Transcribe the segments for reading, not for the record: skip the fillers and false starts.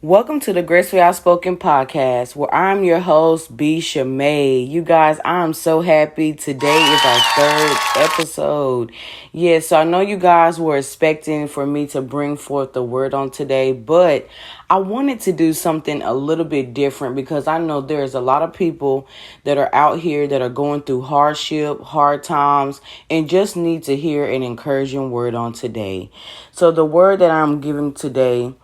Welcome to the Gracefully Outspoken podcast, where I'm your host, B.Shaymae. You guys, I'm so happy. Today is our third episode. So I know you guys were expecting for me to bring forth the word on today, but I wanted to do something a little bit different because I know there's a lot of people that are out here that are going through hardship, hard times, and just need to hear an encouraging word on today. So the word that I'm giving today,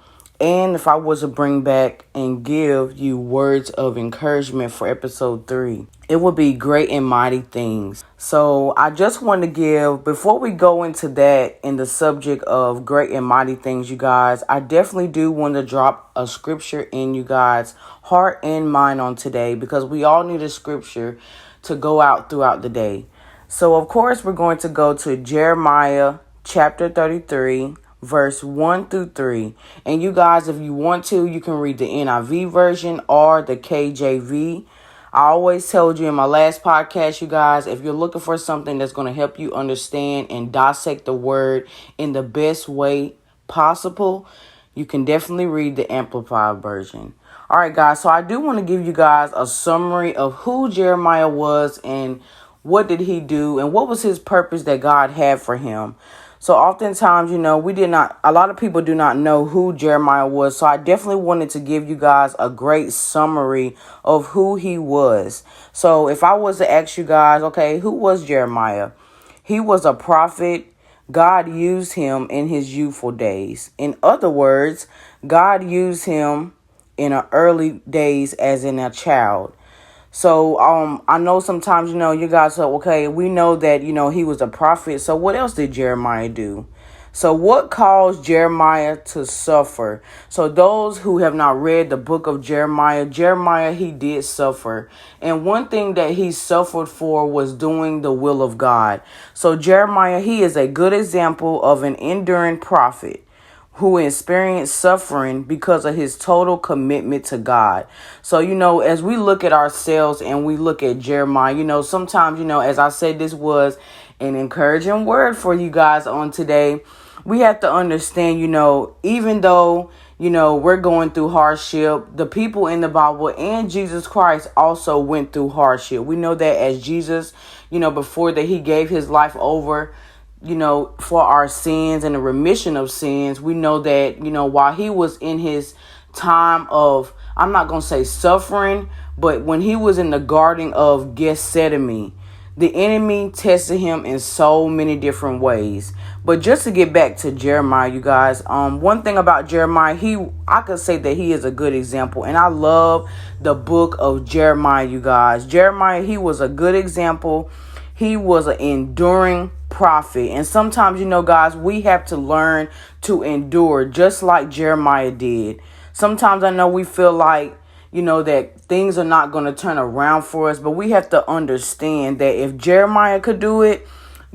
and if I was to bring back and give you words of encouragement for episode 3, it would be great and mighty things. So I just want to give, before we go into that in the subject of great and mighty things, you guys, I definitely do want to drop a scripture in you guys' heart and mind on today, because we all need a scripture to go out throughout the day. So of course, we're going to go to Jeremiah chapter 33. Verse 1 through 3. And you guys, if you want to, you can read the NIV version or the KJV. I always told you in my last podcast, you guys, if you're looking for something that's going to help you understand and dissect the word in the best way possible, you can definitely read the Amplified version. All right, guys, so I do want to give you guys a summary of who Jeremiah was and what did he do and what was his purpose that God had for him. So oftentimes, a lot of people do not know who Jeremiah was. So I definitely wanted to give you guys a great summary of who he was. So if I was to ask you guys, okay, who was Jeremiah? He was a prophet. God used him in his youthful days. In other words, God used him in the early days as in a child. So I know sometimes, you guys say, okay, we know that, he was a prophet. So what else did Jeremiah do? So what caused Jeremiah to suffer? So those who have not read the book of Jeremiah, he did suffer. And one thing that he suffered for was doing the will of God. So Jeremiah, he is a good example of an enduring prophet who experienced suffering because of his total commitment to God. So, as we look at ourselves and we look at Jeremiah, sometimes, as I said, this was an encouraging word for you guys on today. We have to understand, even though, we're going through hardship, the people in the Bible and Jesus Christ also went through hardship. We know that as Jesus, before that he gave his life over, for our sins and the remission of sins, we know that, while he was in his time of, I'm not going to say suffering, but when he was in the Garden of Gethsemane, the enemy tested him in so many different ways. But just to get back to Jeremiah, you guys, one thing about Jeremiah, I could say that he is a good example. And I love the book of Jeremiah, you guys. Jeremiah, he was a good example. He was an enduring prophet. And sometimes, guys, we have to learn to endure just like Jeremiah did. Sometimes I know we feel like, that things are not going to turn around for us. But we have to understand that if Jeremiah could do it,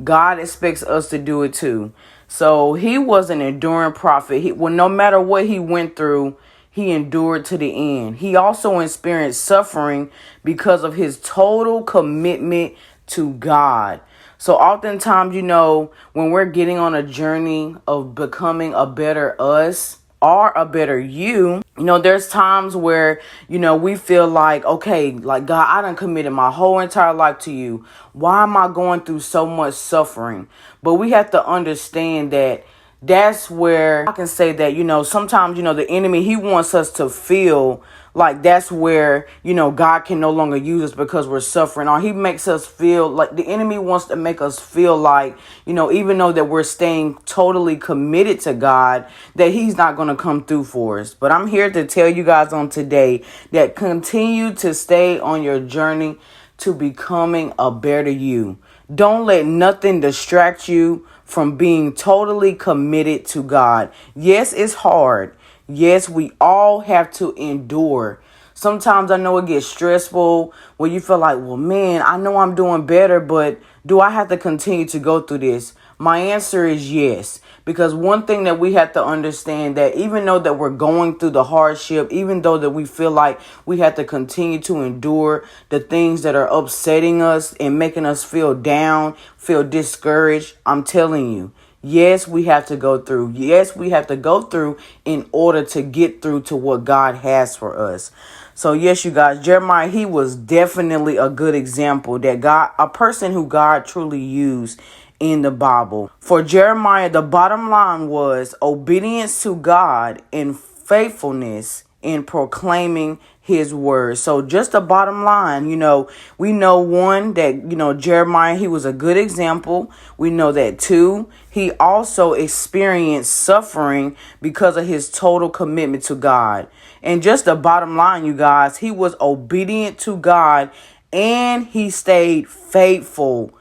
God expects us to do it too. So he was an enduring prophet. No matter what he went through, he endured to the end. He also experienced suffering because of his total commitment to God. So oftentimes, when we're getting on a journey of becoming a better us or a better you, there's times where, we feel like, okay, like God, I done committed my whole entire life to you. Why am I going through so much suffering? But we have to understand that that's where I can say that, sometimes, the enemy, he wants us to feel like that's where, God can no longer use us because we're suffering. Or he makes us feel like the enemy wants to make us feel like, even though that we're staying totally committed to God, that he's not going to come through for us. But I'm here to tell you guys on today that continue to stay on your journey to becoming a better you. Don't let nothing distract you from being totally committed to God. Yes, it's hard. Yes, we all have to endure. Sometimes I know it gets stressful when you feel like, well, man, I know I'm doing better, but do I have to continue to go through this? My answer is yes. Because one thing that we have to understand, that even though that we're going through the hardship, even though that we feel like we have to continue to endure the things that are upsetting us and making us feel down, feel discouraged, I'm telling you, Yes, we have to go through. Yes, we have to go through in order to get through to what God has for us. So yes, you guys, Jeremiah, he was definitely a good example that a person who God truly used in the Bible. For Jeremiah, the bottom line was obedience to God and faithfulness in proclaiming his word. So just the bottom line, we know one that, Jeremiah, he was a good example. We know that two, he also experienced suffering because of his total commitment to God. And just the bottom line, you guys, he was obedient to God and he stayed faithful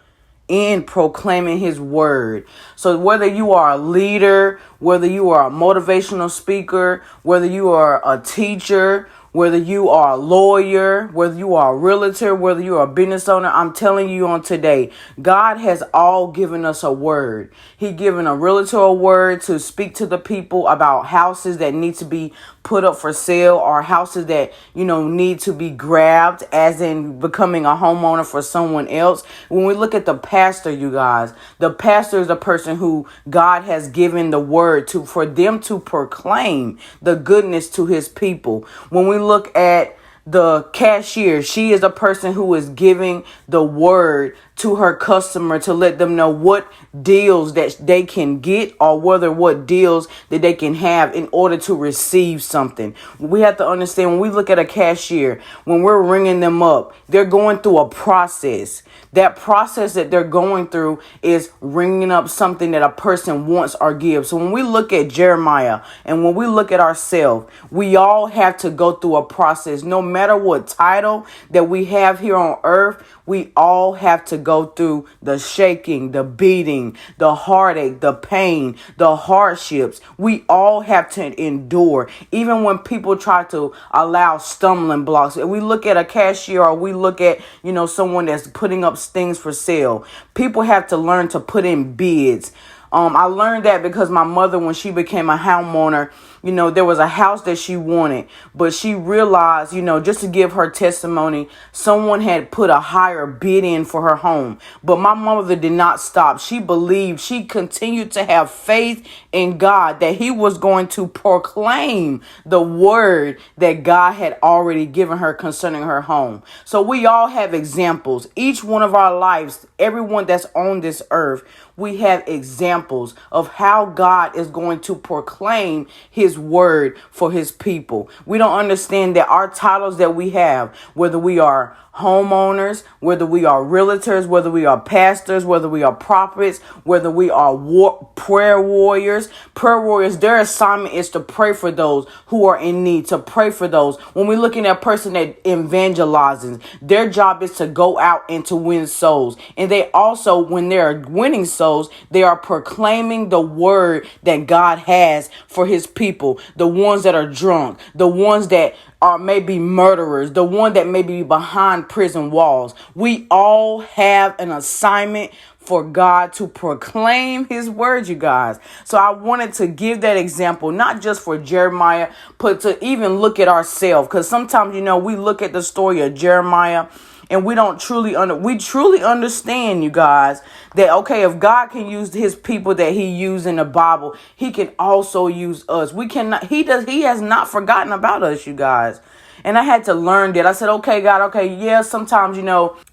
in proclaiming his word. So whether you are a leader, whether you are a motivational speaker, whether you are a teacher, whether you are a lawyer, whether you are a realtor, whether you are a business owner, I'm telling you on today, God has all given us a word. He given a realtor a word to speak to the people about houses that need to be put up for sale or houses that, need to be grabbed, as in becoming a homeowner for someone else. When we look at the pastor, you guys, the pastor is a person who God has given the word to, for them to proclaim the goodness to his people. When we look at the cashier, she is a person who is giving the word to her customer to let them know what deals that they can get, or what deals that they can have in order to receive something. We have to understand, when we look at a cashier, when we're ringing them up, they're going through a process. That process that they're going through is ringing up something that a person wants or gives. So when we look at Jeremiah and when we look at ourselves, we all have to go through a process. No matter what title that we have here on earth, we all have to go through the shaking, the beating, the heartache, the pain, the hardships. We all have to endure. Even when people try to allow stumbling blocks. If we look at a cashier, or we look at, someone that's putting up things for sale, people have to learn to put in bids. I learned that because my mother, when she became a homeowner, there was a house that she wanted, but she realized, just to give her testimony, someone had put a higher bid in for her home. But my mother did not stop. She believed, she continued to have faith in God that he was going to proclaim the word that God had already given her concerning her home. So we all have examples. Each one of our lives, everyone that's on this earth, we have examples of how God is going to proclaim his word for his people. We don't understand that our titles that we have, whether we are homeowners, whether we are realtors, whether we are pastors, whether we are prophets, whether we are prayer warriors, their assignment is to pray for those who are in need, to pray for those. When we're looking at a person that evangelizes, their job is to go out and to win souls. And they also, when they're winning souls, they are proclaiming the word that God has for his people. The ones that are drunk, the ones that are maybe murderers, the one that may be behind prison walls. We all have an assignment for God to proclaim his word, you guys. So I wanted to give that example, not just for Jeremiah, but to even look at ourselves. Because sometimes, we look at the story of Jeremiah and we don't truly understand, you guys, that, okay, if God can use his people that he used in the Bible, he can also use us. He has not forgotten about us, you guys. And I had to learn that. I said, okay, God, okay, yeah, sometimes,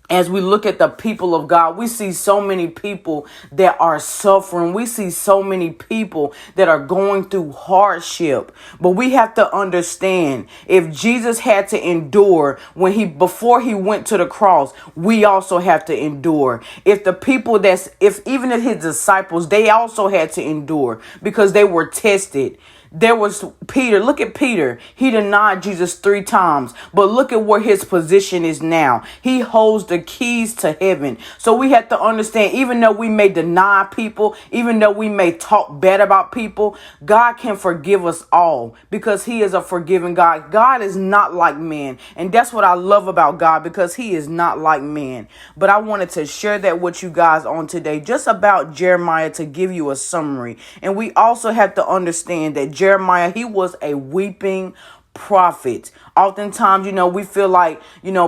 as we look at the people of God, we see so many people that are suffering. We see so many people that are going through hardship. But we have to understand, if Jesus had to endure before he went to the cross, we also have to endure. Even if his disciples, they also had to endure because they were tested. There was Peter. Look at Peter. He denied Jesus 3 times. But look at where his position is now. He holds the keys to heaven. So we have to understand, even though we may deny people, even though we may talk bad about people, God can forgive us all because he is a forgiving God. God is not like man. And that's what I love about God, because he is not like man. But I wanted to share that with you guys on today, just about Jeremiah, to give you a summary. And we also have to understand that Jeremiah, he was a weeping prophet. Oftentimes, we feel like,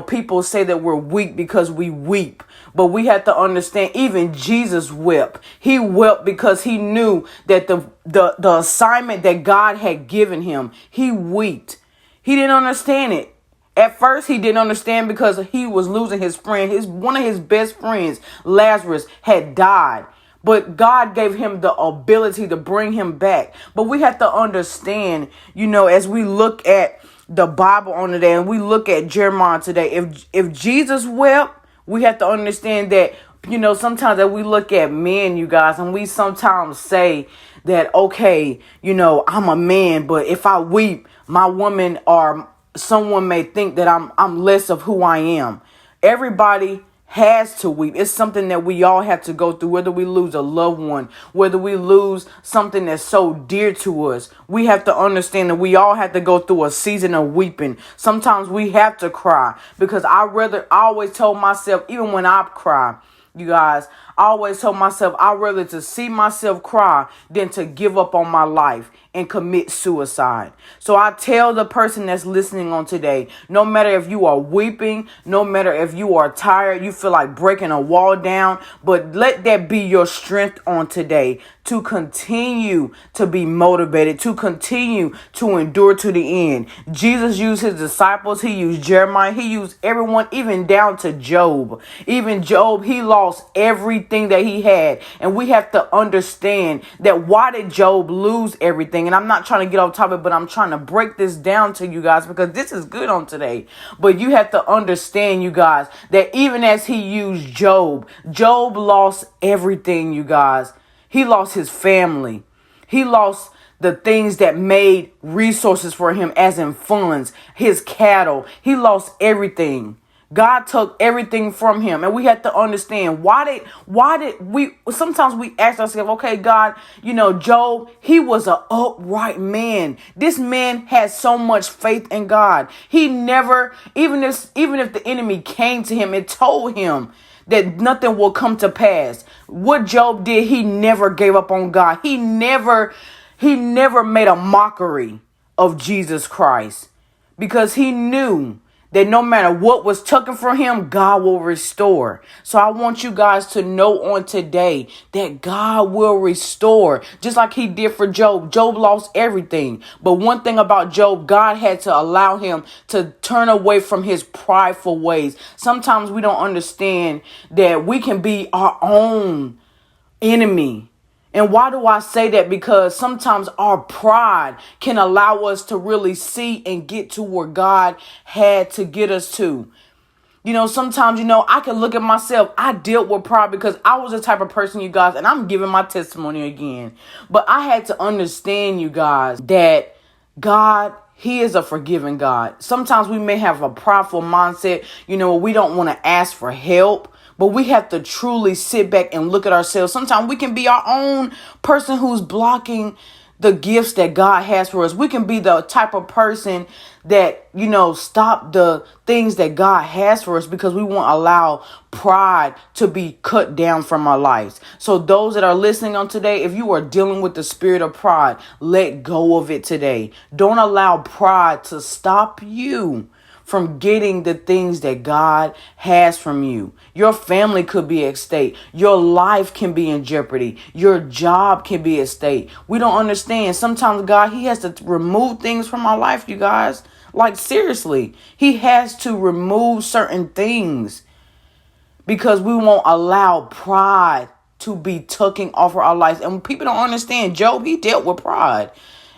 people say that we're weak because we weep. But we have to understand, even Jesus wept. He wept because he knew that the assignment that God had given him, he wept. He didn't understand it. At first, he didn't understand because he was losing his friend. One of his best friends, Lazarus, had died. But God gave him the ability to bring him back. But we have to understand, as we look at the Bible on today and we look at Jeremiah today, if Jesus wept, we have to understand that, sometimes that we look at men, you guys, and we sometimes say that, okay, I'm a man, but if I weep, my woman or someone may think that I'm less of who I am. Everybody has to weep. It's something that we all have to go through, whether we lose a loved one, whether we lose something that's so dear to us. We have to understand that we all have to go through a season of weeping. Sometimes we have to cry because I always told myself, even when I cry, you guys, I always told myself I'd rather to see myself cry than to give up on my life and commit suicide. So I tell the person that's listening on today, no matter if you are weeping, no matter if you are tired, you feel like breaking a wall down, but let that be your strength on today to continue to be motivated, to continue to endure to the end. Jesus used his disciples. He used Jeremiah. He used everyone, even down to Job. Even Job, he lost everything that he had. And we have to understand that why did Job lose everything? And I'm not trying to get off topic, but I'm trying to break this down to you guys because this is good on today. But you have to understand, you guys, that even as he used Job, Job lost everything, you guys. He lost his family. He lost the things that made resources for him, as in funds, his cattle. He lost everything. God took everything from him. And we have to understand why did we sometimes we ask ourselves, okay, God, Job, he was an upright man. This man had so much faith in God. He never, even if the enemy came to him and told him that nothing will come to pass, what Job did, he never gave up on God. He never made a mockery of Jesus Christ because he knew that no matter what was taken from him, God will restore. So I want you guys to know on today that God will restore, just like he did for Job. Job lost everything. But one thing about Job, God had to allow him to turn away from his prideful ways. Sometimes we don't understand that we can be our own enemy. And why do I say that? Because sometimes our pride can allow us to really see and get to where God had to get us to. Sometimes, I can look at myself. I dealt with pride because I was the type of person, you guys, and I'm giving my testimony again. But I had to understand, you guys, that God, he is a forgiving God. Sometimes we may have a prideful mindset. We don't want to ask for help. But we have to truly sit back and look at ourselves. Sometimes we can be our own person who's blocking the gifts that God has for us. We can be the type of person that, stop the things that God has for us because we won't allow pride to be cut down from our lives. So those that are listening on today, if you are dealing with the spirit of pride, let go of it today. Don't allow pride to stop you from getting the things that God has from you. Your family could be at stake. Your life can be in jeopardy. Your job can be at stake. We don't understand. Sometimes God, he has to remove things from our life, you guys. Like seriously, he has to remove certain things because we won't allow pride to be taken off of our lives. And people don't understand, Job, he dealt with pride.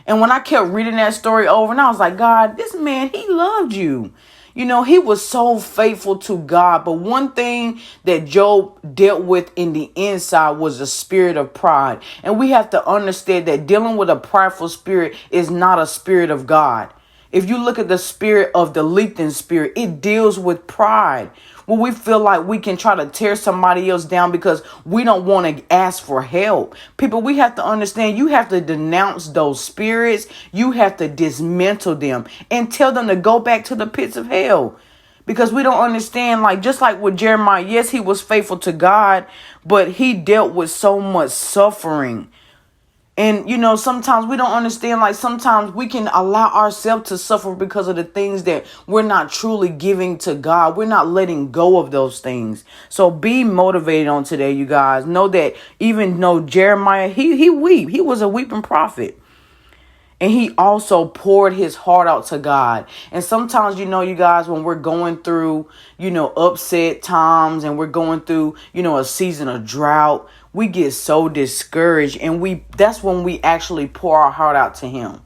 And when I kept reading that story over, and I was like, God, this man, he loved you. He was so faithful to God. But one thing that Job dealt with in the inside was the spirit of pride. And we have to understand that dealing with a prideful spirit is not a spirit of God. If you look at the spirit of the Lethan spirit, it deals with pride. When we feel like we can try to tear somebody else down because we don't want to ask for help. People, we have to understand you have to denounce those spirits. You have to dismantle them and tell them to go back to the pits of hell. Because we don't understand, just like with Jeremiah, yes, he was faithful to God, but he dealt with so much suffering. And, sometimes we don't understand, like sometimes we can allow ourselves to suffer because of the things that we're not truly giving to God. We're not letting go of those things. So be motivated on today, you guys. Know that even though Jeremiah, he weep. He was a weeping prophet. And he also poured his heart out to God. And sometimes, you guys, when we're going through, upset times and we're going through, a season of drought, we get so discouraged. And that's when we actually pour our heart out to him.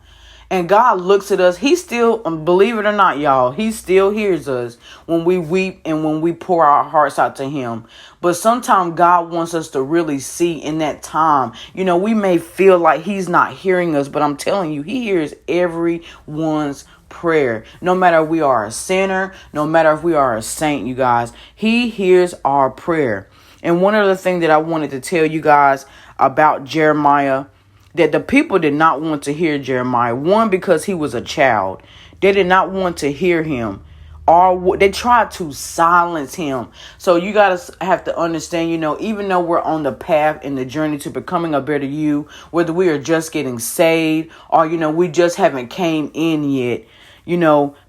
And God looks at us. He still, believe it or not, y'all, he still hears us when we weep and when we pour our hearts out to him. But sometimes God wants us to really see in that time, we may feel like he's not hearing us, but I'm telling you, he hears everyone's prayer. No matter if we are a sinner, no matter if we are a saint, you guys, he hears our prayer. And one other thing that I wanted to tell you guys about Jeremiah, that the people did not want to hear Jeremiah. One, because he was a child. They did not want to hear him. Or they tried to silence him. So you guys have to understand, even though we're on the path and the journey to becoming a better you, whether we are just getting saved or, we just haven't came in yet,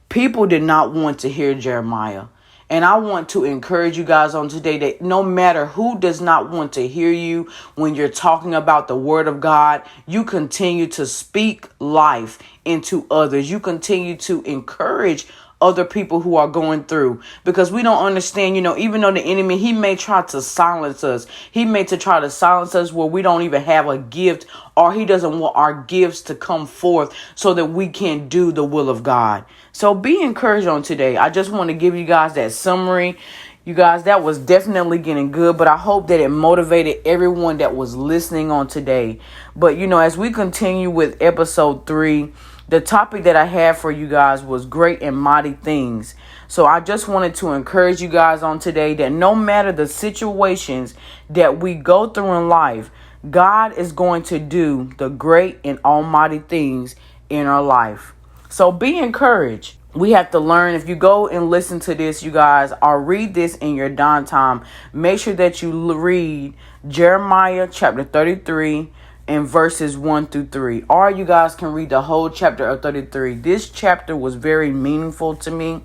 people did not want to hear Jeremiah. And I want to encourage you guys on today that no matter who does not want to hear you when you're talking about the word of God, you continue to speak life into others. You continue to encourage other people who are going through, because we don't understand, even though the enemy, he may try to silence us. He may try to silence us where we don't even have a gift, or he doesn't want our gifts to come forth so that we can do the will of God. So be encouraged on today. I just want to give you guys that summary. You guys, that was definitely getting good, but I hope that it motivated everyone that was listening on today. But, as we continue with episode 3, the topic that I had for you guys was great and mighty things. So I just wanted to encourage you guys on today that no matter the situations that we go through in life, God is going to do the great and almighty things in our life. So be encouraged. We have to learn. If you go and listen to this, you guys, or read this in your downtime, make sure that you read Jeremiah chapter 33 and verses 1-3. Or you guys can read the whole chapter of 33. This chapter was very meaningful to me,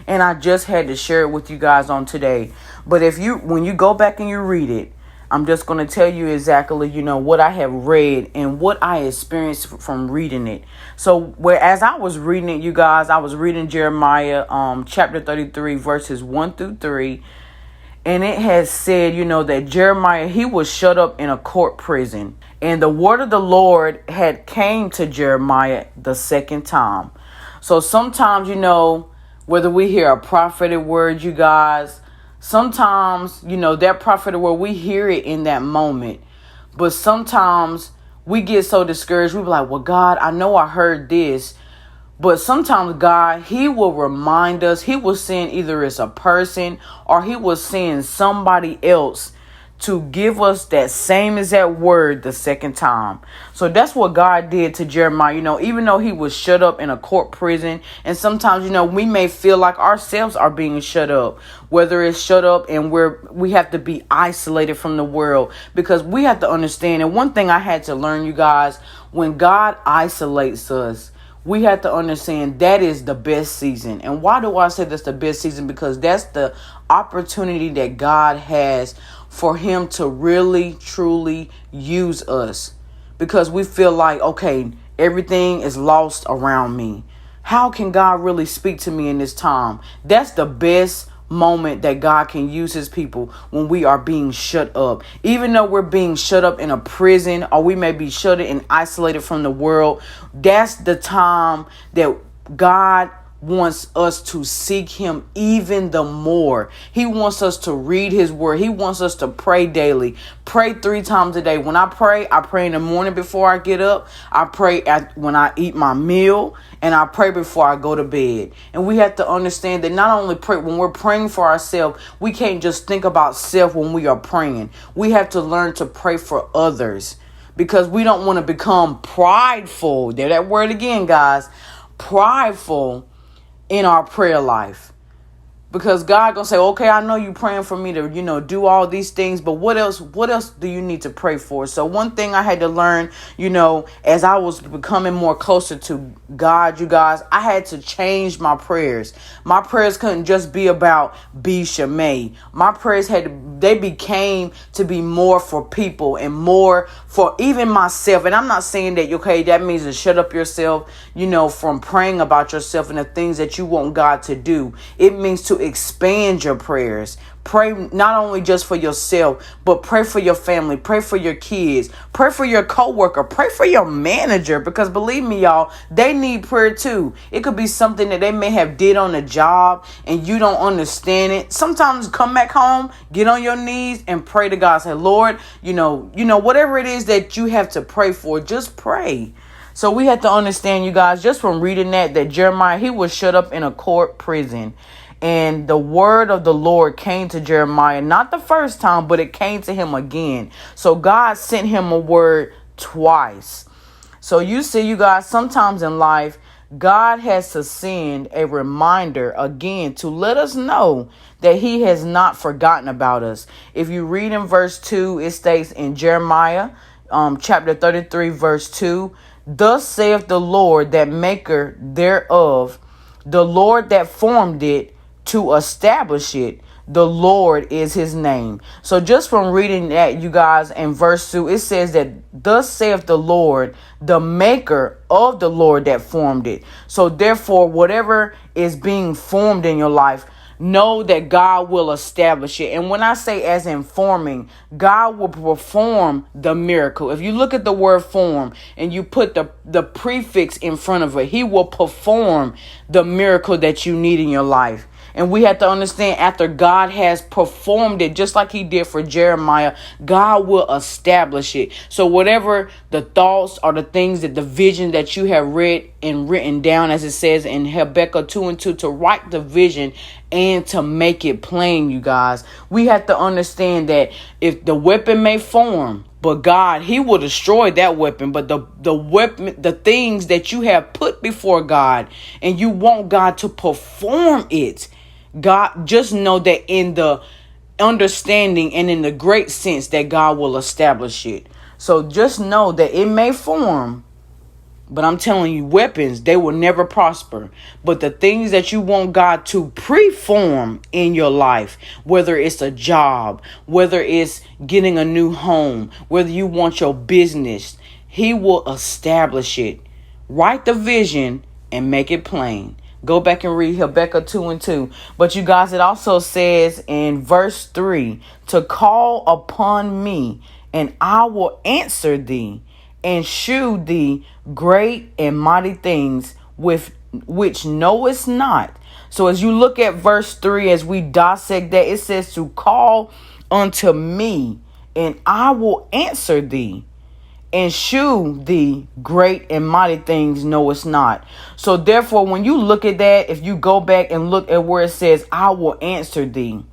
and I just had to share it with you guys on today. But when you go back and you read it, I'm just going to tell you exactly, what I have read and what I experienced from reading it. So whereas I was reading it, you guys, I was reading Jeremiah chapter 33 verses 1-3. And it has said, that Jeremiah, he was shut up in a court prison. And the word of the Lord had came to Jeremiah the second time. So sometimes, whether we hear a prophetic word, you guys, sometimes, that prophetic word, we hear it in that moment. But sometimes we get so discouraged. We be like, well, God, I know I heard this. But sometimes God, he will remind us. He will send either it's a person or he will send somebody else to give us that same exact word the second time. So that's what God did to Jeremiah, even though he was shut up in a court prison. And sometimes, we may feel like ourselves are being shut up, whether it's shut up and we have to be isolated from the world, because we have to understand. And one thing I had to learn, you guys, when God isolates us, we have to understand that is the best season. And why do I say that's the best season? Because that's the opportunity that God has for him to really, truly use us. Because we feel like, okay, everything is lost around me. How can God really speak to me in this time? That's the best moment that God can use his people, when we are being shut up. Even though we're being shut up in a prison, or we may be shut and isolated from the world, that's the time that God wants us to seek him even the more. He wants us to read his word. He wants us to pray daily. Pray 3 times a day. When I pray in the morning before I get up. I pray when I eat my meal, and I pray before I go to bed. And we have to understand that not only pray when we're praying for ourselves, we can't just think about self when we are praying. We have to learn to pray for others, because we don't want to become prideful. There, that word again, guys, prideful in our prayer life. Because God gonna say, okay, I know you praying for me to, do all these things, but what else do you need to pray for? So one thing I had to learn, as I was becoming more closer to God, you guys, I had to change my prayers. My prayers couldn't just be about B.Shaymae. My prayers they became to be more for people and more for even myself. And I'm not saying that, okay, that means to shut up yourself, from praying about yourself and the things that you want God to do. It means to expand your prayers. Pray not only just for yourself, but pray for your family, pray for your kids, pray for your coworker, pray for your manager, because believe me, y'all, they need prayer too. It could be something that they may have did on the job and you don't understand it. Sometimes come back home, get on your knees and pray to God. Say, Lord, whatever it is that you have to pray for, just pray. So we have to understand, you guys, just from reading that Jeremiah, he was shut up in a court prison. And the word of the Lord came to Jeremiah, not the first time, but it came to him again. So God sent him a word twice. So you see, you guys, sometimes in life, God has to send a reminder again to let us know that he has not forgotten about us. If you read in verse 2, it states in Jeremiah chapter 33, verse 2, thus saith the Lord that maker thereof, the Lord that formed it, to establish it, the Lord is his name. So just from reading that, you guys, in verse 2, it says that thus saith the Lord, the maker of the Lord that formed it. So therefore, whatever is being formed in your life, know that God will establish it. And when I say as in forming, God will perform the miracle. If you look at the word form and you put the prefix in front of it, he will perform the miracle that you need in your life. And we have to understand, after God has performed it, just like he did for Jeremiah, God will establish it. So whatever the thoughts or the things that the vision that you have read and written down, as it says in Habakkuk 2:2, to write the vision and to make it plain, you guys. We have to understand that if the weapon may form, but God, he will destroy that weapon. But the weapon, the things that you have put before God, and you want God to perform it, God, just know that in the understanding and in the great sense that God will establish it. So just know that it may form, but I'm telling you, weapons, they will never prosper. But the things that you want God to preform in your life, whether it's a job, whether it's getting a new home, whether you want your business, he will establish it. Write the vision and make it plain. Go back and read Habakkuk 2:2. But you guys, it also says in verse 3, to call upon me and I will answer thee and shew thee great and mighty things with which knowest not. So as you look at verse 3, as we dissect that, it says to call unto me and I will answer thee and shew thee great and mighty things knowest not. So therefore, when you look at that, if you go back and look at where it says, I will answer thee,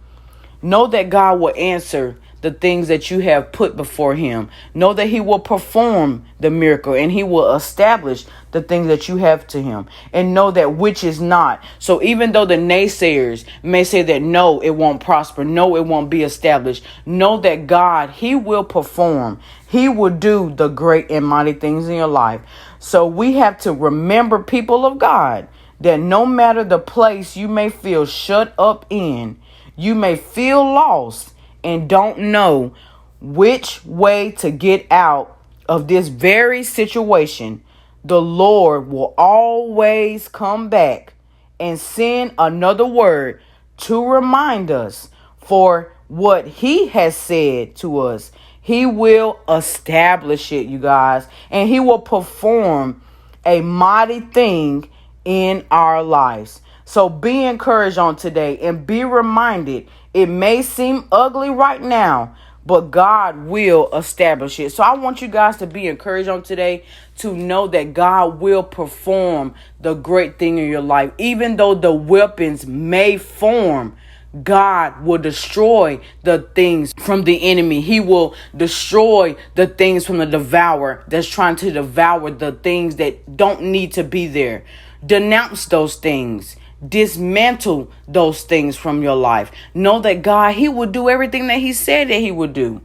know that God will answer the things that you have put before him. Know that he will perform the miracle and he will establish the things that you have to him. And know that which is not. So even though the naysayers may say that no, it won't prosper, no, it won't be established, know that God, he will perform. He will do the great and mighty things in your life. So we have to remember, people of God, that no matter the place you may feel shut up in, you may feel lost and don't know which way to get out of this very situation, the Lord will always come back and send another word to remind us for what he has said to us. He will establish it, you guys, and he will perform a mighty thing in our lives. So be encouraged on today and be reminded, it may seem ugly right now, but God will establish it. So I want you guys to be encouraged on today to know that God will perform the great thing in your life. Even though the weapons may form, God will destroy the things from the enemy. He will destroy the things from the devourer that's trying to devour the things that don't need to be there. Denounce those things. dismantle those things from your life. Know that God, he will do everything that he said that he would do.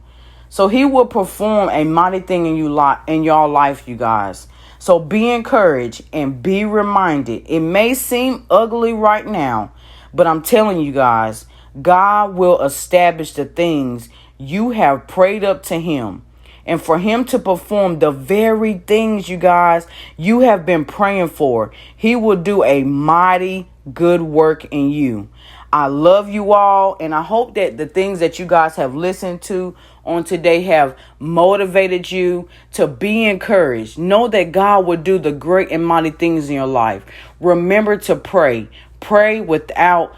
So he will perform a mighty thing in your life, you guys. So be encouraged and be reminded. It may seem ugly right now, but I'm telling you guys, God will establish the things you have prayed up to him. And for him to perform the very things, you guys, you have been praying for, he will do a mighty good work in you. I love you all, and I hope that the things that you guys have listened to on today have motivated you to be encouraged. Know that God will do the great and mighty things in your life. Remember to pray. Pray without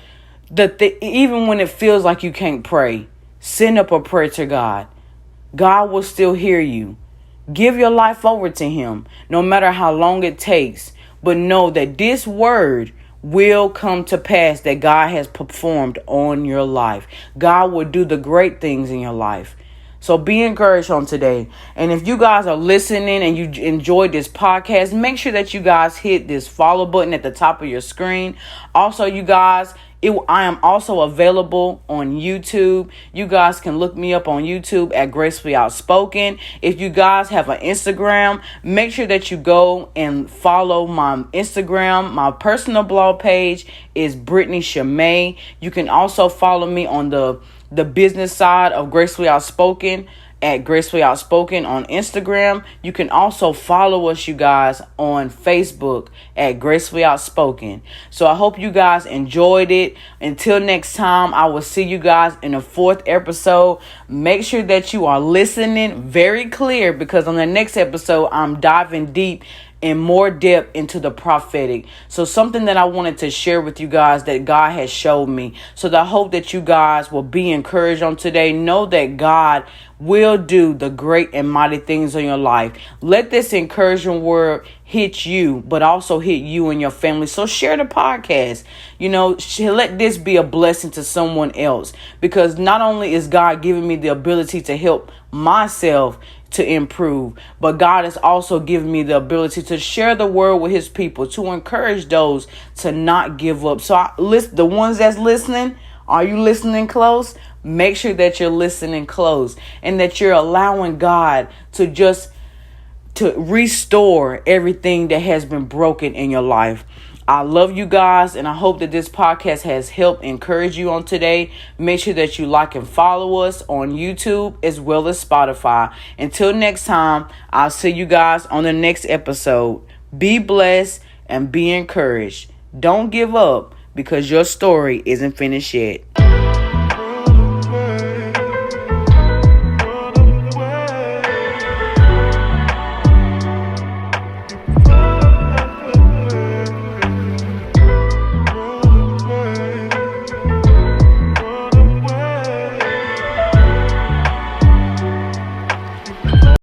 even when it feels like you can't pray. Send up a prayer to God. God will still hear you. Give your life over to him, no matter how long it takes. But know that this word will come to pass that God has performed on your life. God will do the great things in your life. So be encouraged on today. And if you guys are listening and you enjoyed this podcast, make sure that you guys hit this follow button at the top of your screen. Also, you guys, I am also available on YouTube. You guys can look me up on YouTube at Gracefully Outspoken. If you guys have an Instagram, make sure that you go and follow my Instagram. My personal blog page is B.Shaymae. You can also follow me on the business side of Gracefully Outspoken at Gracefully Outspoken on Instagram. You can also follow us, you guys, on Facebook at Gracefully Outspoken. So I hope you guys enjoyed it. Until next time, I will see you guys in the 4th episode. Make sure that you are listening very clear, because on the next episode, I'm diving deep in more depth into the prophetic. So something that I wanted to share with you guys that God has showed me. So I hope that you guys will be encouraged on today. Know that God will do the great and mighty things in your life. Let this encouraging word hit you, but also hit you and your family. So share the podcast. Let this be a blessing to someone else, because not only is God giving me the ability to help myself to improve, but God has also given me the ability to share the word with his people, to encourage those to not give up. So the ones that's listening, are you listening close? Make sure that you're listening close, and that you're allowing God to restore everything that has been broken in your life. I love you guys, and I hope that this podcast has helped encourage you on today. Make sure that you like and follow us on YouTube as well as Spotify. Until next time, I'll see you guys on the next episode. Be blessed and be encouraged. Don't give up, because your story isn't finished yet.